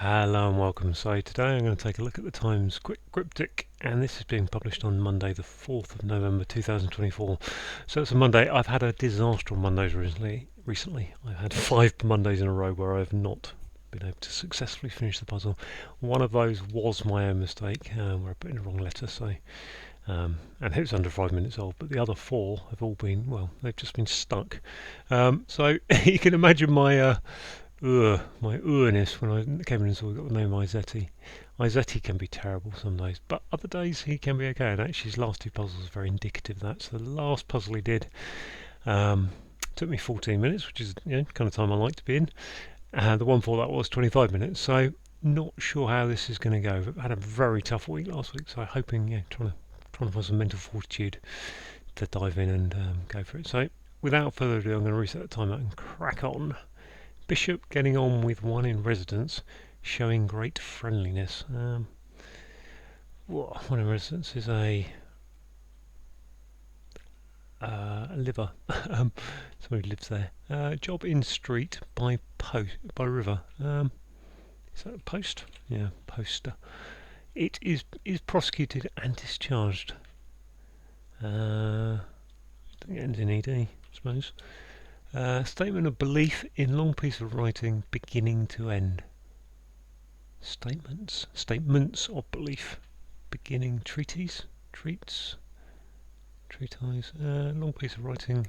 Hello and welcome. So today I'm going to take a look at the Times Cryptic, and this is being published on Monday the 4th of November 2024. So it's a Monday. I've had a disaster on Mondays recently. I've had 5 Mondays in a row where I've not been able to successfully finish the puzzle. One of those was my own mistake, where I put in the wrong letter, and it was under 5 minutes old, but the other four have all been, well, they've just been stuck. So you can imagine my ness when I came in and saw we got the name Izetti. Izetti can be terrible some days, but other days he can be okay. And actually, his last two puzzles are very indicative of that. So the last puzzle he did um, took me 14 minutes, which is kind of time I like to be in. The one before that was 25 minutes. So not sure how this is going to go. I had a very tough week last week, so hoping, trying to find some mental fortitude to dive in and go for it. So without further ado, I'm going to reset the timer and crack on. Bishop getting on with one in residence, showing great friendliness. One in residence is a liver. Somebody lives there. Job in street by river. Is that a post? Yeah, poster. It is prosecuted and discharged. I think it ends in ed, I suppose. Statement of belief in long piece of writing beginning to end. Statements of belief beginning treatise, treatise, long piece of writing.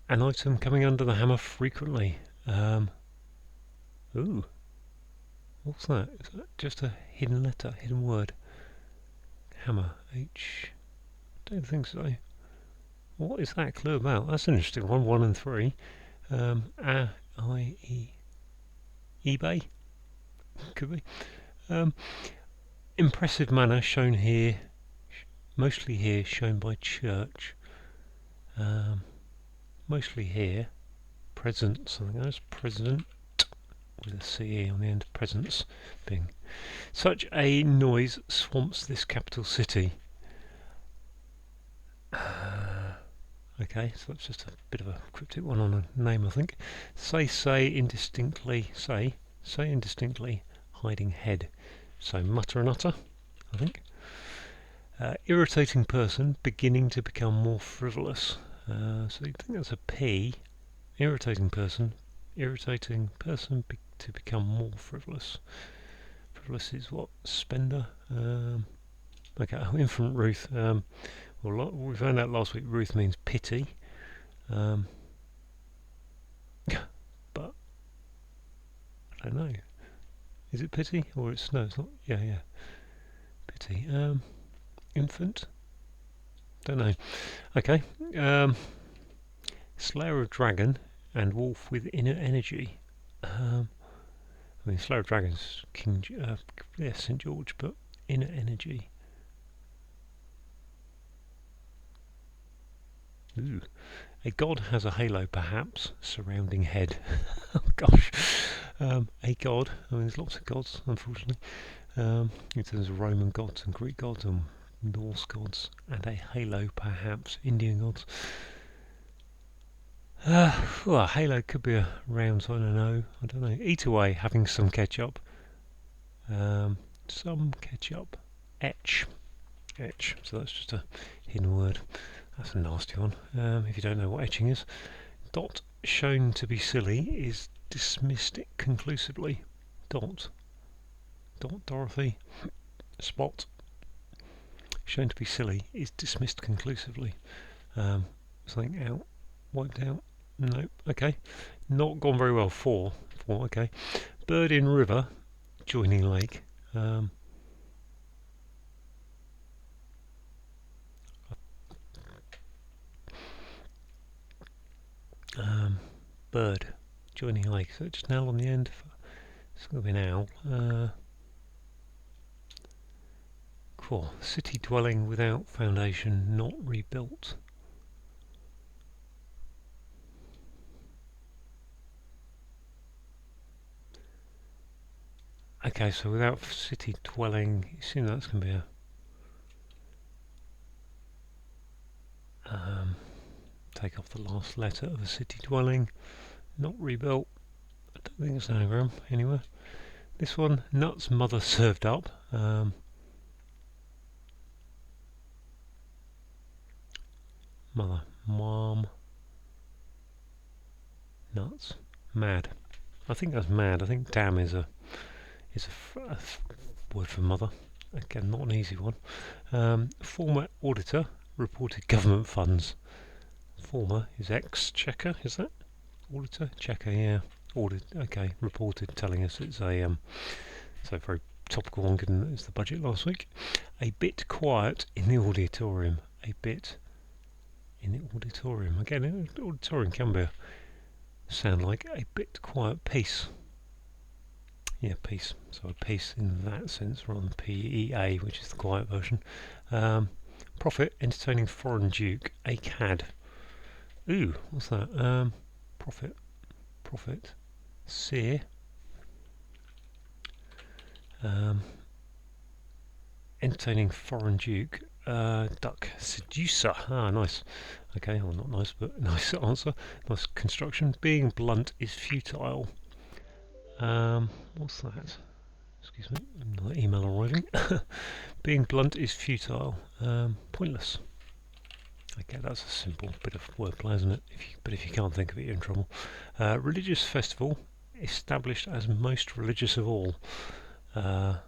An item coming under the hammer frequently. Ooh, what's that? Is that just a hidden letter, hidden word? Hammer, H. Don't think so. What is that clue about? That's an interesting one. 1 and 3. eBay? Could be. Impressive manner shown here, mostly here, shown by church. Mostly here. Present, something else. President, with a CE on the end. Presence, being. Such a noise swamps this capital city. Okay, so that's just a bit of a cryptic one on a name, I think. Say indistinctly, say indistinctly, hiding head. So mutter and utter, I think. Irritating person, beginning to become more frivolous. So you think that's a P. Irritating person to become more frivolous. Frivolous is what? Spender? Okay, infant Ruth. Well, we found out last week Ruth means pity, but I don't know. Is it pity or it's no? It's not. Yeah, pity. Infant. Don't know. Okay. Slayer of dragon and wolf with inner energy. I mean, Slayer of dragons, St George, but inner energy. Ooh. A god has a halo, perhaps, surrounding head. Oh gosh. A god. I mean, there's lots of gods, unfortunately. In terms of Roman gods and Greek gods and Norse gods, and a halo, perhaps, Indian gods. A halo could be a round sign. I don't know. Eat away, having some ketchup. Some ketchup. Etch. So that's just a hidden word. That's a nasty one. If you don't know what etching is. Dot, shown to be silly, is dismissed conclusively. Dot, Dorothy. Spot, shown to be silly, is dismissed conclusively. Something out, wiped out. No, okay. Not gone very well. 4, okay. Bird in river, joining lake. Bird joining lake. So just an L on the end. It's going to be an owl. Cool. City dwelling without foundation, not rebuilt. Okay, so without city dwelling, you assume that's going to be a take off the last letter of a city dwelling, not rebuilt. don't think it's an anagram anywhere. This one, nuts mother served up. Mother, mom, nuts, mad. I think that's mad. I think damn is a word for mother. Again, not an easy one. Former auditor reported government funds. Former is ex-checker, is that? Auditor? Checker, yeah. Audit, okay. Reported, telling us it's a so very topical one given that it's the budget last week. A bit quiet in the auditorium. A bit in the auditorium. Again, an auditorium can be sound like a bit quiet piece. Yeah, peace. So a peace in that sense, rather than PEA, which is the quiet version. Prophet entertaining foreign duke, a cad. Ooh, what's that? Prophet, seer. Entertaining foreign duke, duck, seducer. Ah, nice. Okay, well, not nice, but nice answer. Nice construction. Being blunt is futile. What's that? Excuse me, another email arriving. Being blunt is futile. Pointless. Okay, that's a simple bit of wordplay, isn't it? But if you can't think of it, you're in trouble. Religious festival, established as most religious of all. I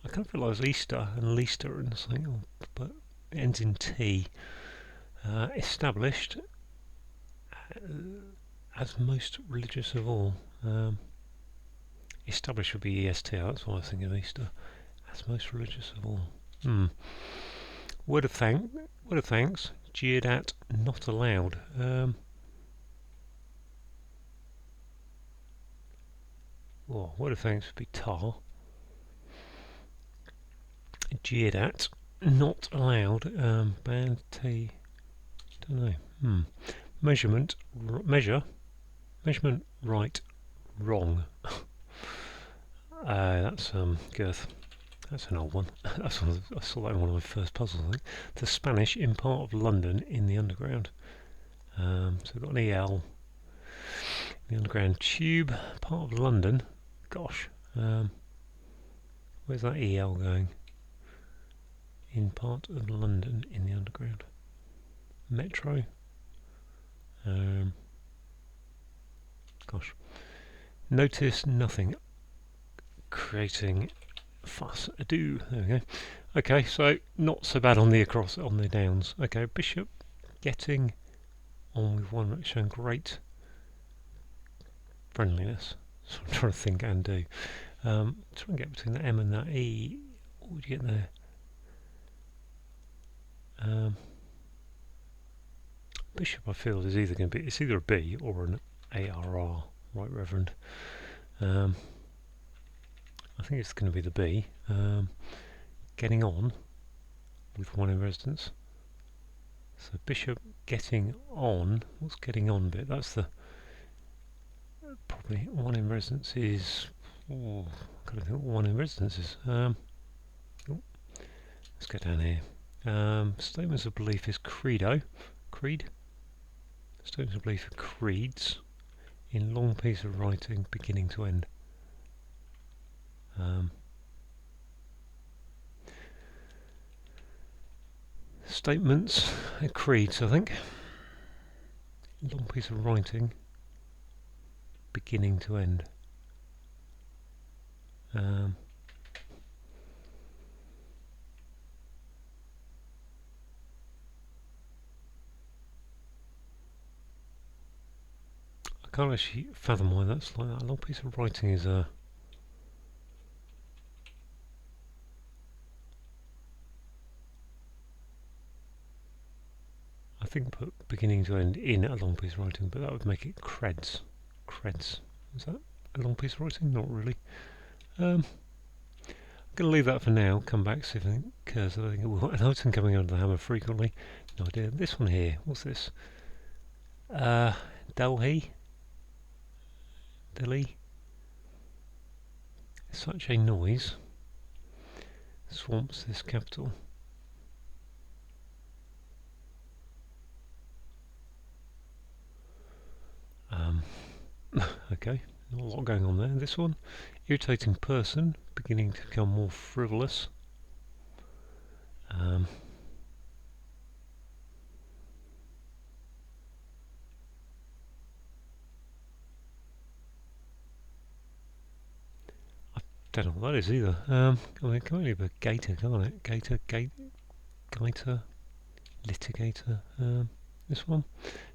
kind of feel like it's Easter and Leicester and something, but it ends in T. Established as most religious of all. Established would be EST, that's why I was thinking of Easter. As most religious of all. Word of thanks, jeered at, not allowed. Word of thanks would be tar. Jeered at, not allowed. Band T, don't know. Measurement, measurement right, wrong. That's girth. That's an old one. I saw that in one of my first puzzles, I think. The Spanish in part of London in the underground. So we've got an EL. The underground tube, part of London. Gosh. Where's that EL going? In part of London in the underground. Metro. Gosh. Notice nothing. Creating fuss ado. There we go. Okay, so not so bad on the downs. Okay, bishop getting on with one, showing great friendliness. So I'm trying to think and do. Try and get between the M and that E. What would you get there? Bishop, I feel, is either going to be, it's either a B or an ARR, Right Reverend. I think it's going to be the B. Getting on with one in residence. So bishop getting on. What's getting on bit? That's the probably one in residence is. Oh, I can't think what one in residence is. Let's go down here. Statements of belief is credo. Creed. Statements of belief are creeds in long piece of writing beginning to end. Statements are creeds, I think. Long piece of writing beginning to end. I can't actually fathom why that's like that. A long piece of writing is a I think put beginning to end in a long piece of writing, but that would make it creds. Creds. Is that a long piece of writing? Not really. I'm going to leave that for now. Come back, see if anything occurs. I think it will. An item coming under the hammer frequently. No idea. This one here. What's this? Delhi. Such a noise swamps this capital. Okay, Not a lot going on there. This one, irritating person, beginning to become more frivolous. I don't know what that is either. I mean, it can only be a gator, can't it? Gator, litigator. This one,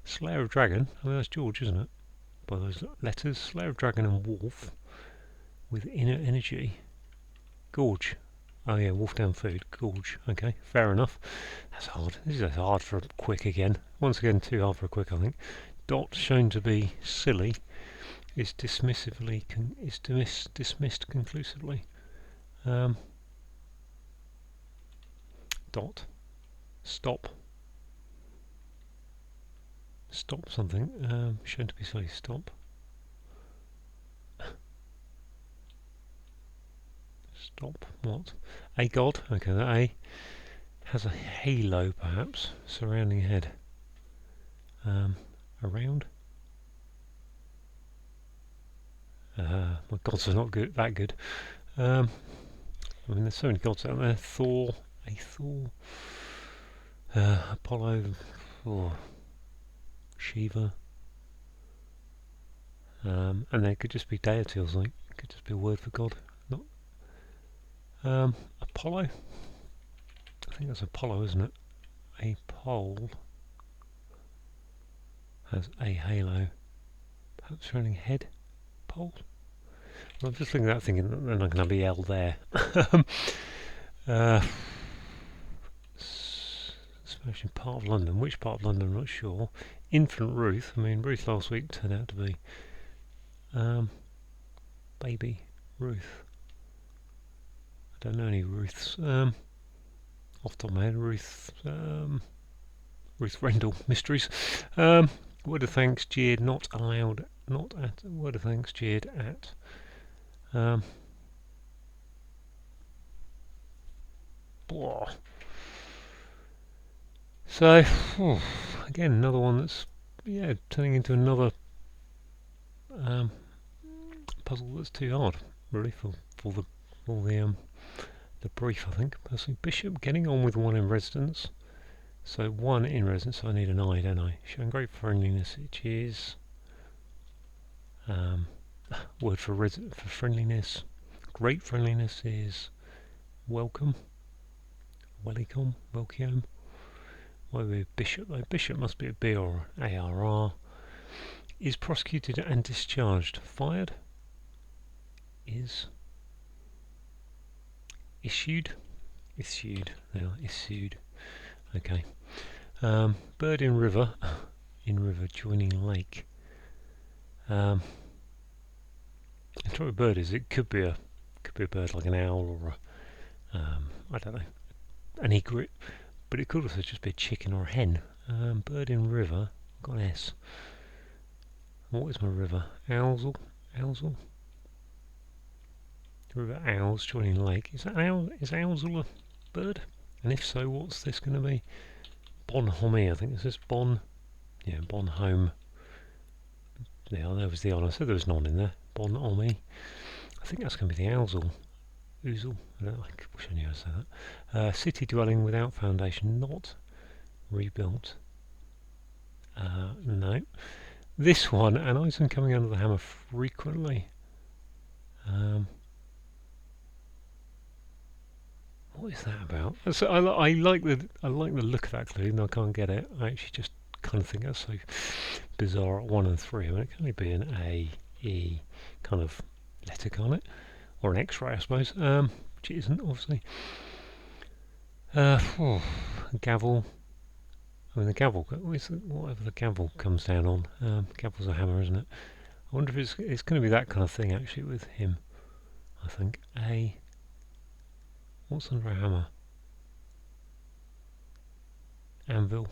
Slayer of Dragon. I mean, that's George, isn't it? By those letters, Slayer of Dragon and Wolf with inner energy. Gorge. Oh yeah, wolf down food. Gorge. Okay, fair enough. That's hard. This is hard for a quick again. Once again, too hard for a quick, I think. Dot, shown to be silly, is dismissed conclusively. Dot. Stop. Stop something. Shown to be silly. Stop. Stop. What? A god. Okay, that A has a halo, perhaps, surrounding head. Around. My gods are not good. That good. I mean, there's so many gods out there. Thor, a Thor, Apollo, Shiva, and there could just be deity or something. It could just be a word for God. Not Apollo. I think that's Apollo, isn't it? A pole has a halo. Perhaps surrounding head. Pole. Well, I'm just thinking that, thinking that then I'm going to be L there. Smashing part of London. Which part of London? I'm not sure. Infant Ruth. I mean, Ruth last week turned out to be baby Ruth. I don't know any Ruths. Off the top of my head, Ruth Rendell Mysteries. Word of thanks jeered, not allowed, not at. Word of thanks jeered at. Blah. So, again, another one that's turning into another puzzle that's too hard, really, for the brief. I think personally, Bishop getting on with one in residence. So one in residence, so I need an I, don't I? Showing great friendliness, which is word for friendliness. Great friendliness is welcome, welcome. Why would be Bishop though? Bishop must be a B or ARR. Is prosecuted and discharged. Fired is issued. Now issued. Okay. Bird in river. In river joining lake. The trouble with bird is it could be a bird like an owl or I don't know, an egret, but it could also just be a chicken or a hen. Bird in river. I've got an S. What is my river? Owlsel. River owls joining lake. Is Owlsel a bird? And if so, what's this going to be? Bonhomie, I think this is Bon. Yeah, Bonhome. Yeah, there was the on. I said there was none in there. Bonhomie. I think that's going to be the Owlsel. Oozle. I wish I knew how to say that. City dwelling without foundation, not rebuilt. No. This one, and I've been coming under the hammer frequently. What is that about? So I like the look of that clue, even though I can't get it. I actually just kind of think that's so bizarre at 1 and 3. I mean, it can only be an A, E kind of letter, can't it? Or an X-ray, I suppose. Which it isn't, obviously. Gavel. I mean, the gavel. Whatever the gavel comes down on. Gavel's a hammer, isn't it? I wonder if it's going to be that kind of thing actually with him. I think A. What's under a hammer? Anvil.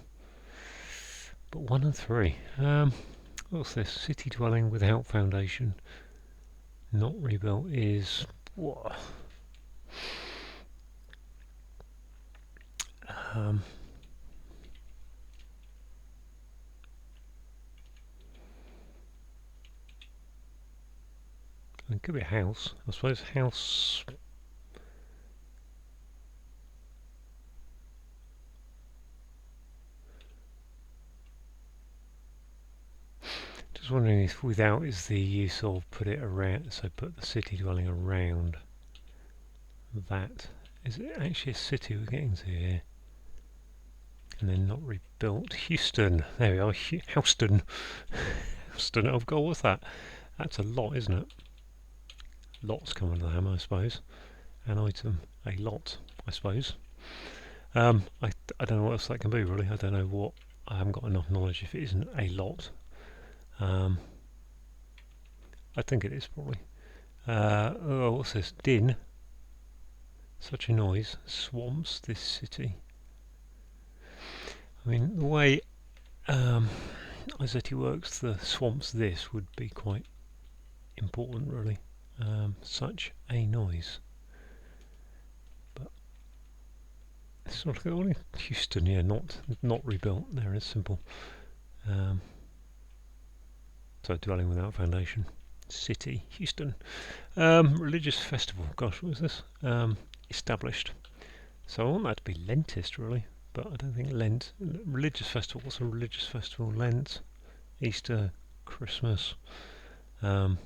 But 1 and 3. What's this? City dwelling without foundation, not rebuilt is what? It could be a house. I suppose house. Just wondering if without is the use of put it around, so put the city dwelling around that. Is it actually a city we're getting to here? And then not rebuilt. Houston. There we are. Houston. Houston. Oh God, what's that? That's a lot, isn't it? Lots come under the hammer, I suppose. An item. A lot, I suppose. I don't know what else that can be, really. I don't know what. I haven't got enough knowledge if it isn't a lot. I think it is, probably. Oh, what's this? Din. Such a noise. Swamps this city. I mean, the way Izetti works, the swamps this would be quite important, really. Such a noise. But it's sort of only Houston, yeah, not rebuilt. There is simple. So dwelling without foundation. City, Houston. Religious festival. Gosh, what is this? Established. So I want that to be Lentist, really. But I don't think Lent. Religious festival. What's a religious festival? Lent, Easter, Christmas. After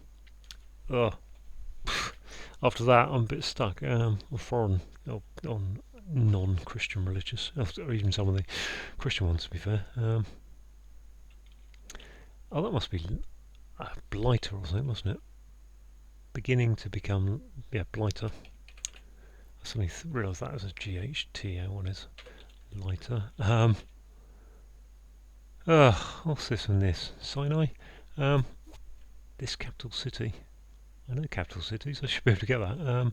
that, I'm a bit stuck. On foreign, on non-Christian religious, or even some of the Christian ones, to be fair. Oh, that must be blighter or something, mustn't it? Beginning to become, yeah, blighter. I suddenly realised that was a GHT. What is lighter? What's this and this? Sinai. This capital city. I know capital cities. I should be able to get that.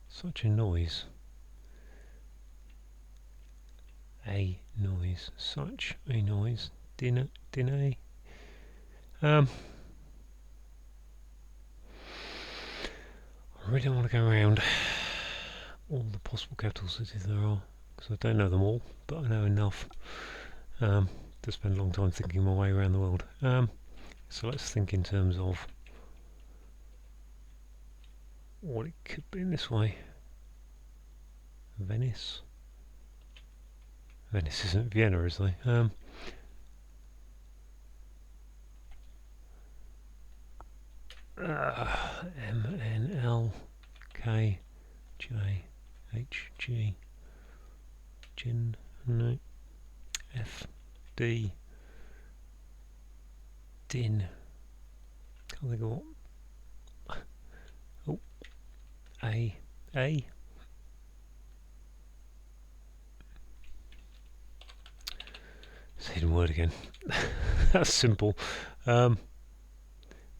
Such a noise. A noise. Such a noise. Dinner. I really don't want to go around all the possible capital cities there are, because I don't know them all, but I know enough to spend a long time thinking my way around the world. So let's think in terms of what it could be in this way. Venice. Venice isn't Vienna, is they? MNLKJHG Gin, no, FD Din. Can't think of what. Oh, A. It's a hidden word again. That's simple.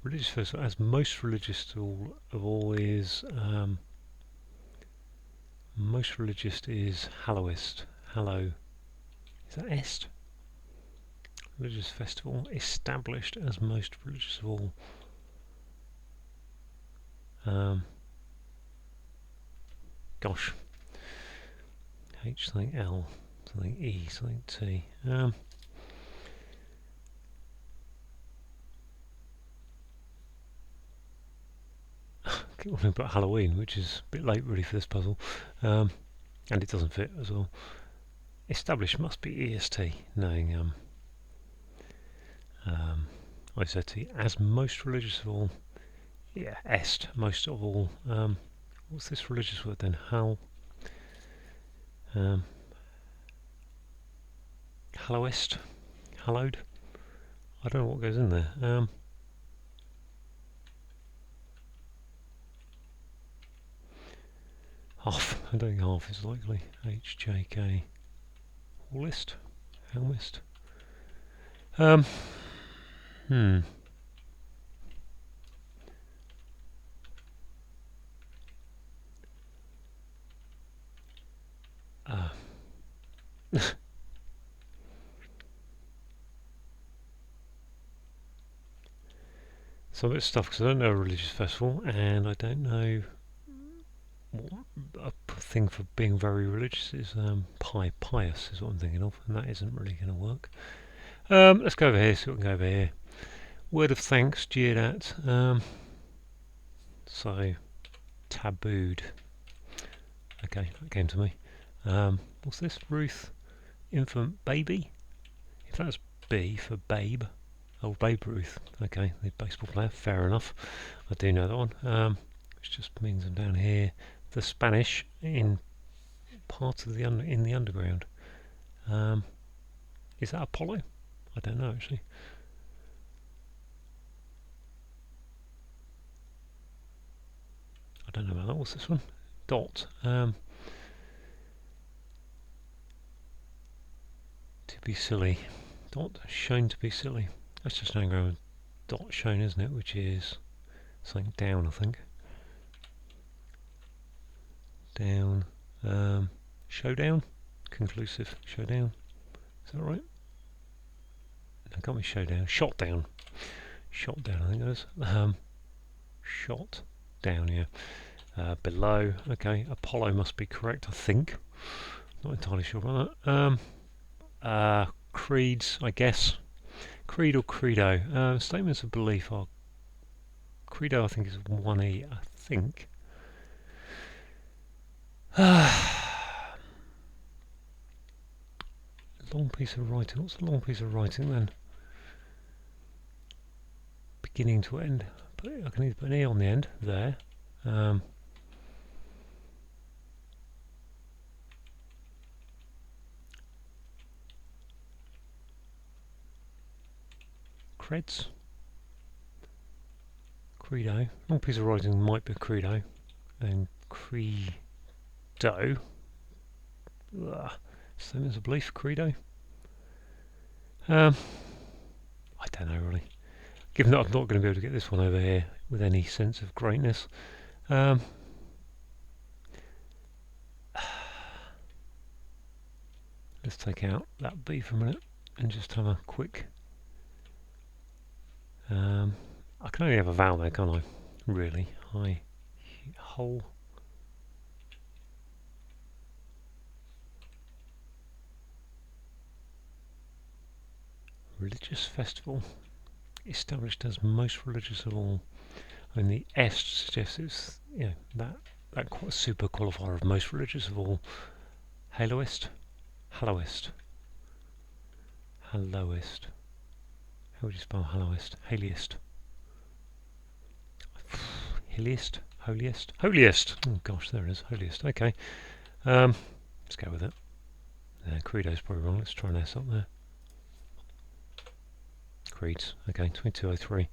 Religious festival, as most religious of all is most religious is Hallowist. Hallow. Is that est? Religious festival established as most religious of all. Gosh. H something L, something E, something T. I keep wanting to put Halloween, which is a bit late really for this puzzle, and it doesn't fit as well. Established must be EST, knowing Izetti, as most religious of all. Yeah, est, most of all. What's this religious word then? Hallowist? Hallowed? I don't know what goes in there. Half. I don't think half is likely. HJK. Hallist? Helmist? Some of it's stuff because I don't know a religious festival and I don't know what a thing for being very religious is. Pious is what I'm thinking of, and that isn't really going to work. Let's go over here, see what we can go over here. Word of thanks, jeered at. So, tabooed. Okay, that came to me. What's this? Ruth, infant, baby? If that's B for babe. Oh, Babe Ruth. Okay, the baseball player. Fair enough. I do know that one. Which just means I'm down here. The Spanish in part of the in the underground. Is that Apollo? I don't know actually. I don't know about that. What's this one? Dot. To be silly. Dot shown to be silly. That's just an anagram. Dot shown, isn't it? Which is something down, I think. Down. Showdown. Conclusive. Showdown. Is that right? No, can't be showdown. Shot down. Shot down, I think it is. Shot down, yeah. Below. Okay, Apollo must be correct, I think. Not entirely sure about that. Creeds, I guess. Creed or credo. Statements of belief are credo. I think is 1E. I think. Long piece of writing. What's a long piece of writing then? Beginning to end. But I can either put an E on the end there. Creds. Credo. Long piece of writing might be credo. And credo. Statements of belief. Credo. I don't know really. Given that I'm not going to be able to get this one over here with any sense of greatness. Let's take out that B for a minute and just have a quick. I can only have a vowel there, can't I? Really. High. Whole. Religious festival. Established as most religious of all. I mean, the S suggests it's that super qualifier of most religious of all. Haloist, Hallowist, Hallowist. How would you spell Hallowist? Haliest, Hiliest, Holiest, Holiest. Oh gosh, there it is. Holiest. Okay, let's go with it. Credo's probably wrong. Let's try an S up there. Creeds. Okay, 2203.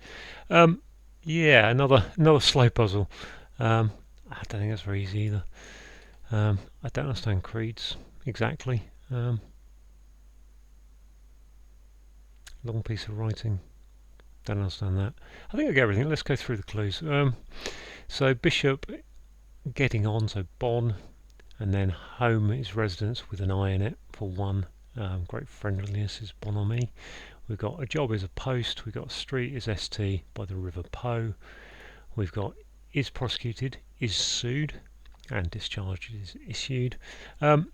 Yeah, another slow puzzle. I don't think that's very easy either. I don't understand creeds exactly. Long piece of writing. Don't understand that. I think I get everything. Let's go through the clues. So bishop, getting on. So bon, and then home is residence with an I in it for one. Great friendliness is bonhomie. We've got a job is a post. We've got street is St by the River Po. We've got is prosecuted, is sued, and discharged is issued.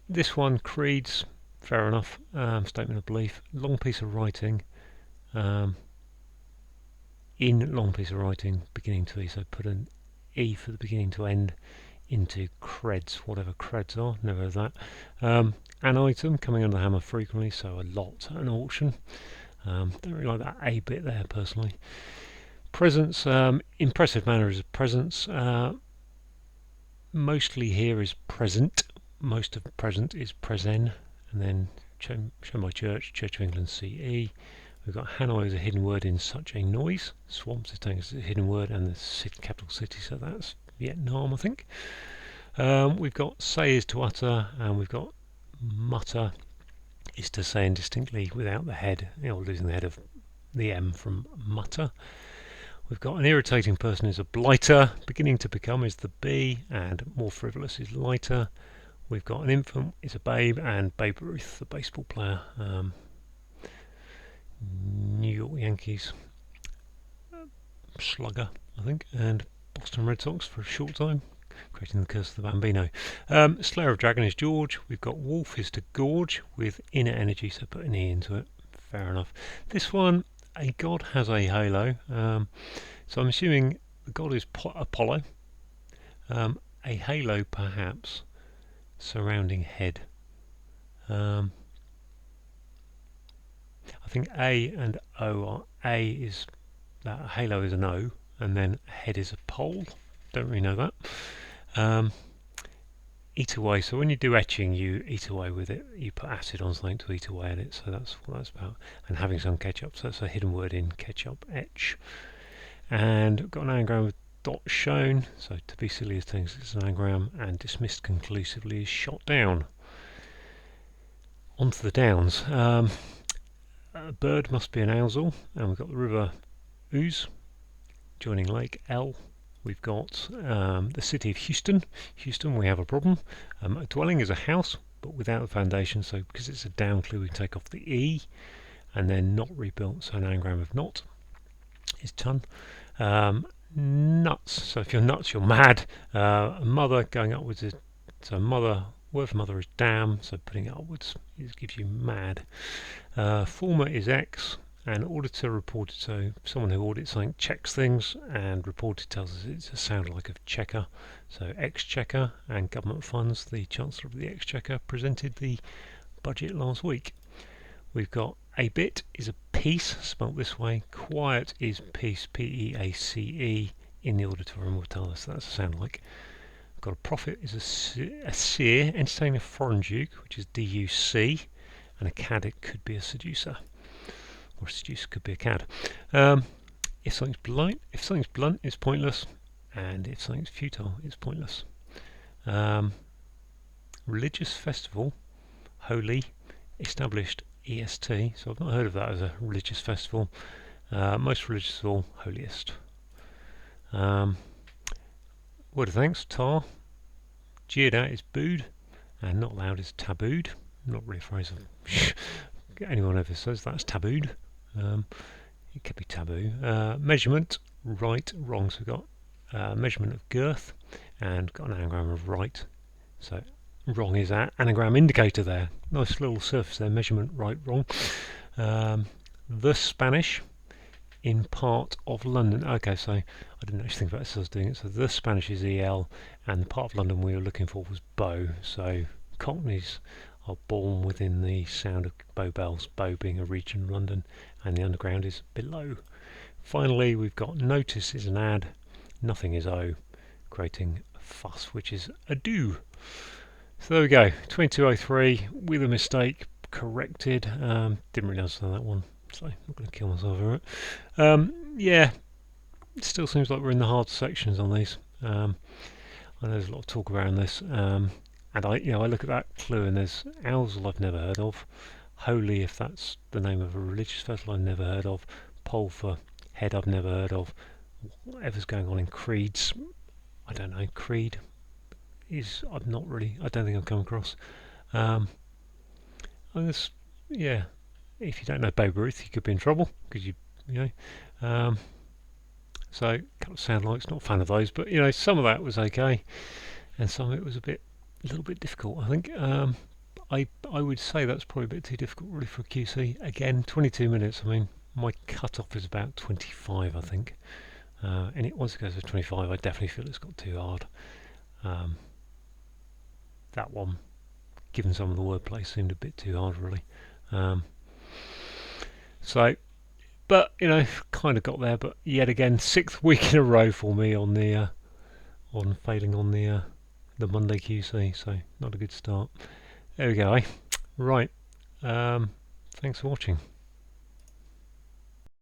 This one, creeds, fair enough. Statement of belief. Long piece of writing. In long piece of writing, beginning to E. So put an E for the beginning to end into creds, whatever creds are. Never heard of that. An item coming under the hammer frequently, so a lot at an auction. Don't really like that A bit there personally. Presence, impressive manner is presence. Mostly here is present. Most of present is present. And then shown by church, Church of England CE. We've got Hanoi as a hidden word in such a noise. Swamps is taken as a hidden word, and the capital city, so that's Vietnam, I think. We've got say is to utter, and we've got mutter is to say indistinctly without the head, or losing the head of the M from mutter. We've got an irritating person is a blighter, beginning to become is the B, and more frivolous is lighter. We've got an infant is a babe, and Babe Ruth, the baseball player, New York Yankees slugger, I think, and Boston Red Sox for a short time, creating the curse of the Bambino. Slayer of Dragon is George. We've got wolf is to gorge with inner energy, so put an E into it. fair enough. This one, a god has a halo. So I'm assuming the god is Apollo. A halo perhaps surrounding head. I think A and O are A is that halo is an O, and then head is a pole. Don't really know that. Eat away. So when you do etching, you eat away with it. You put acid on something to eat away at it. So that's what that's about. And having some ketchup. So that's a hidden word in ketchup. Etch. And I've got an anagram with dot shown. So to be silly as things, it's an anagram. And dismissed conclusively is shot down. On to the downs. A bird must be an ousel. And we've got the river Ouse joining Lake L. We've got the city of Houston. Houston, we have a problem. A dwelling is a house, but without the foundation. So because it's a down clue, we take off the E, and then not rebuilt. So an anagram of not is ton. Nuts. So if you're nuts, you're mad. A mother going upwards is so mother. Word for mother is damn. So putting it upwards gives you mad. Former is X. And auditor reported, so someone who audits something checks things, and reported tells us it's a sound like of checker. So exchequer and government funds. The Chancellor of the Exchequer presented the budget last week. We've got a bit is a piece, spelt this way. Quiet is peace, P-E-A-C-E, in the auditorium will tell us that's a sound like. We've got a prophet is a seer, entertaining a foreign duke, which is D-U-C, and a cad it could be a seducer. Or a seducer could be a cad. If something's blunt, it's pointless, and if something's futile, it's pointless. Religious festival, holy, established EST. So I've not heard of that as a religious festival. Most religious of all, holiest. Word of thanks, tar. Jeered at is booed, and not loud is tabooed. Not really a phrase anyone ever says that's tabooed. It could be taboo. Measurement, right, wrong. So we've got measurement of girth, and got an anagram of right. So wrong is that anagram indicator there. Nice little surface there. Measurement, right, wrong. The Spanish in part of London. Okay, so I didn't actually think about this as I was doing it. So the Spanish is EL, and the part of London we were looking for was Bow. So Cockneys are born within the sound of Bow Bells, Bow being a region of London, and the underground is below. Finally, we've got notice is an ad, nothing is O, creating a fuss, which is a do. So there we go, 2203 with a mistake, corrected. Didn't really understand that one, so I'm not going to kill myself over it. Yeah, it still seems like we're in the hard sections on these. I know there's a lot of talk around this. And I look at that clue, and there's ousel I've never heard of, holy if that's the name of a religious festival I've never heard of, pole for head I've never heard of, whatever's going on in creeds, I don't know. Creed is I don't think I've come across. If you don't know Babe Ruth, you could be in trouble because you know. So a couple of sound likes, not a fan of those, but some of that was okay, and some of it was a little bit difficult. I think I would say that's probably a bit too difficult really for a QC. Again, 22 minutes. I mean, my cut-off is about 25, I think. And once it goes to 25, I definitely feel it's got too hard. That one, given some of the wordplay, seemed a bit too hard really. But kind of got there. But yet again, 6th week in a row for me on the on failing on the Monday QC. So not a good start. There we go. Right. Thanks for watching.